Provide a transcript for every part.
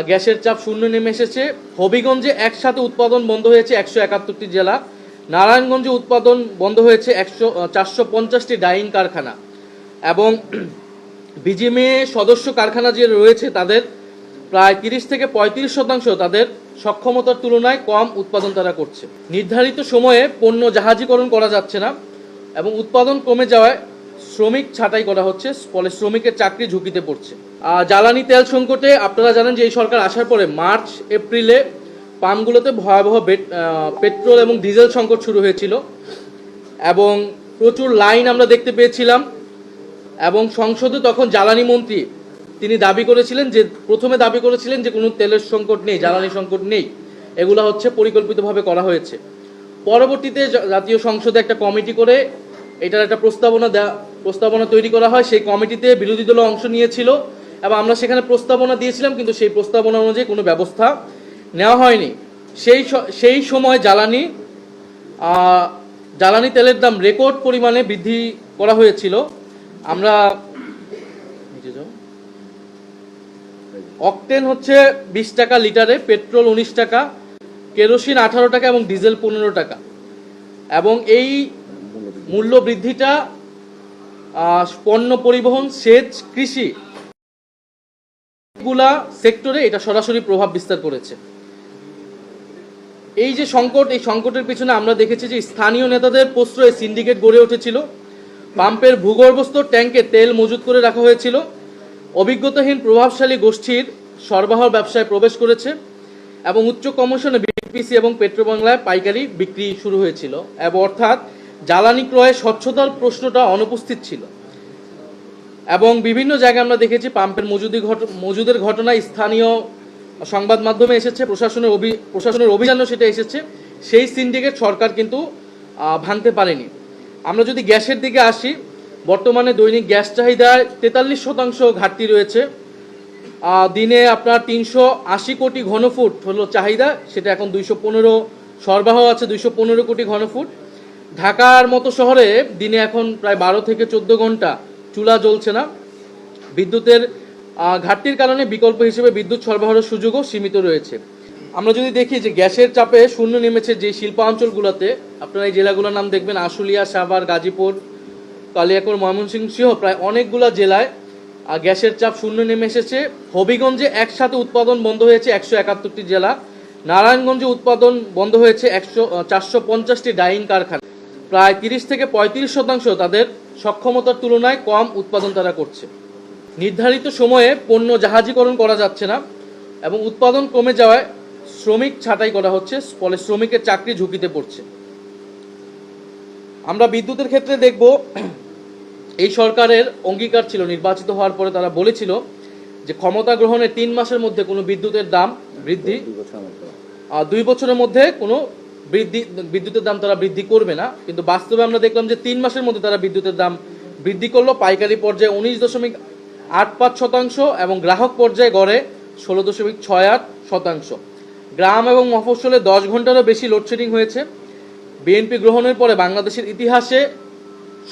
গ্যাসের চাপ শূন্য নেমে এসেছে। হবিগঞ্জে একসাথে উৎপাদন বন্ধ হয়েছে 171টি জেলা। নারায়ণগঞ্জে উৎপাদন বন্ধ হয়েছে 450টি ডাইং কারখানা এবং বিজিএমএ সদস্য কারখানা যে রয়েছে তাদের প্রায় 30 থেকে 35% তাদের সক্ষমতার তুলনায় কম উৎপাদন তারা করছে। নির্ধারিত সময়ে পণ্য জাহাজীকরণ করা যাচ্ছে না এবং উৎপাদন কমে যাওয়ায় শ্রমিক ছাঁটাই করা হচ্ছে, ফলে শ্রমিকের চাকরি ঝুঁকিতে পড়ছে। জ্বালানি তেল সংকটে আপনারা জানেন যে এই সরকার আসার পরে মার্চ এপ্রিলে পাম্পগুলোতে ভয়াবহ পেট্রোল এবং ডিজেল সংকট শুরু হয়েছিল এবং প্রচুর লাইন আমরা দেখতে পেয়েছিলাম এবং সংসদে তখন জ্বালানি মন্ত্রী তিনি প্রথমে দাবি করেছিলেন যে কোনো তেলের সংকট নেই, জ্বালানি সংকট নেই, এগুলো হচ্ছে পরিকল্পিতভাবে করা হয়েছে। পরবর্তীতে জাতীয় সংসদে একটা কমিটি করে এটার একটা প্রস্তাবনা তৈরি করা হয়। সেই কমিটিতে বিরোধী দল অংশ নিয়েছিল এবং আমরা সেখানে প্রস্তাবনা দিয়েছিলাম, কিন্তু সেই প্রস্তাবনা অনুযায়ী কোনো ব্যবস্থা নেওয়া হয়নি। সেই সময় জ্বালানি তেলের দাম রেকর্ড পরিমাণে বৃদ্ধি করা হয়েছিল। আমরা অকটেন হচ্ছে 20 টাকা লিটারে, পেট্রোল 19 টাকা, কেরোসিন 18 টাকা এবং ডিজেল 15 টাকা। এবং এই মূল্য বৃদ্ধিটা পণ্য পরিবহন, সেচ, কৃষি গুলা সেক্টরে এটা সরাসরি প্রভাব বিস্তার করেছে। এই যে সংকট, এই সংকটের পিছনে আমরা দেখেছি যে স্থানীয় নেতাদের প্রশ্রয়ে সিন্ডিকেট গড়ে উঠেছিল। পাম্পের ভূগর্ভস্থ ট্যাঙ্কে তেল মজুত করে রাখা হয়েছিল। অভিজ্ঞতাহীন প্রভাবশালী গোষ্ঠীর সরবরাহ ব্যবসায় প্রবেশ করেছে এবং উচ্চ কমিশনে বিপিসি এবং পেট্রোবাংলায় পাইকারি বিক্রি শুরু হয়েছিল, এবং অর্থাৎ জ্বালানি ক্রয়ে স্বচ্ছতার প্রশ্নটা অনুপস্থিত ছিল। এবং বিভিন্ন জায়গায় আমরা দেখেছি পাম্পের মজুদের ঘটনায় স্থানীয় সংবাদ মাধ্যমে এসেছে, প্রশাসনের অভিযানও সেটা এসেছে। সেই সিন্ডিকেট সরকার কিন্তু ভাঙতে পারেনি। আমরা যদি গ্যাসের দিকে আসি, বর্তমানে দৈনিক গ্যাস চাহিদায় 43% ঘাটতি রয়েছে। দিনে আপনার 380 কোটি ঘনফুট হলো চাহিদা, সেটা এখন 215 সরবরাহ আছে 215 কোটি ঘনফুট। ঢাকার মতো শহরে দিনে এখন প্রায় 12 থেকে 14 ঘন্টা চুলা জ্বলছে না। বিদ্যুতের ঘাটতির কারণে বিকল্প হিসেবে বিদ্যুৎ সরবরাহের সুযোগও সীমিত রয়েছে। আমরা যদি দেখি যে গ্যাসের চাপে শূন্য নেমেছে যে শিল্পাঞ্চলগুলোতে, আপনারা এই জেলাগুলোর নাম দেখবেন, আশুলিয়া, সাভার, গাজীপুর, কালিয়াকৈর, ময়মনসিংহ সহ প্রায় অনেকগুলো জেলায় গ্যাসের চাপ শূন্য নেমে এসেছে। হবিগঞ্জে একসাথে উৎপাদন বন্ধ হয়েছে 171টি জেলা। নারায়ণগঞ্জে উৎপাদন বন্ধ হয়েছে 450টি ডাইং কারখানা। প্রায় 30 থেকে 35% তাদের সক্ষমতার তুলনায় কম উৎপাদন তারা করছে। নির্ধারিত সময়ে পণ্য জাহাজীকরণ করা যাচ্ছে না এবং উৎপাদন কমে যাওয়ায় শ্রমিক ছাঁটাই করা হচ্ছে, ফলে শ্রমিকের চাকরি ঝুঁকিতে পড়ছে। আমরা বিদ্যুতের ক্ষেত্রে দেখব, এই সরকারের অঙ্গীকার ছিল নির্বাচিত হওয়ার পরে তারা বলেছিল যে ক্ষমতা গ্রহণের 3 মাসের মধ্যে কোনো বিদ্যুতের দাম বৃদ্ধি, 2 বছরের মধ্যে কোনো বিদ্যুতের দাম তারা বৃদ্ধি করবে না। কিন্তু বাস্তবে আমরা দেখলাম যে 3 মাসের মধ্যে তারা বিদ্যুতের দাম বৃদ্ধি করলো। পাইকারি পর্যায়ে 19.85% এবং গ্রাহক পর্যায়ে গড়ে 16.68%। গ্রাম এবং মফস্বলে 10 ঘন্টারও বেশি লোডশেডিং হয়েছে। বিএনপি গ্রহণের পরে বাংলাদেশের ইতিহাসে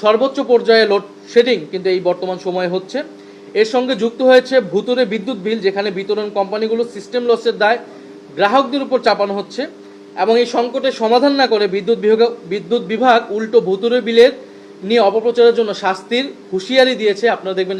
সর্বোচ্চ পর্যায়ে লোডশেডিং কিন্তু এই বর্তমান সময়ে হচ্ছে। এর সঙ্গে যুক্ত হয়েছে ভুতুরে বিদ্যুৎ বিল, যেখানে বিতরণ কোম্পানিগুলো সিস্টেম লসের দায় গ্রাহকদের উপর চাপানো হচ্ছে। এবং এই সংকটের সমাধান না করে বিদ্যুৎ বিভাগ উল্টো ভুতুরে বিলের নিয়ে অপপ্রচারের জন্য শাস্তির হুঁশিয়ারি দিয়েছে। আপনারা দেখবেন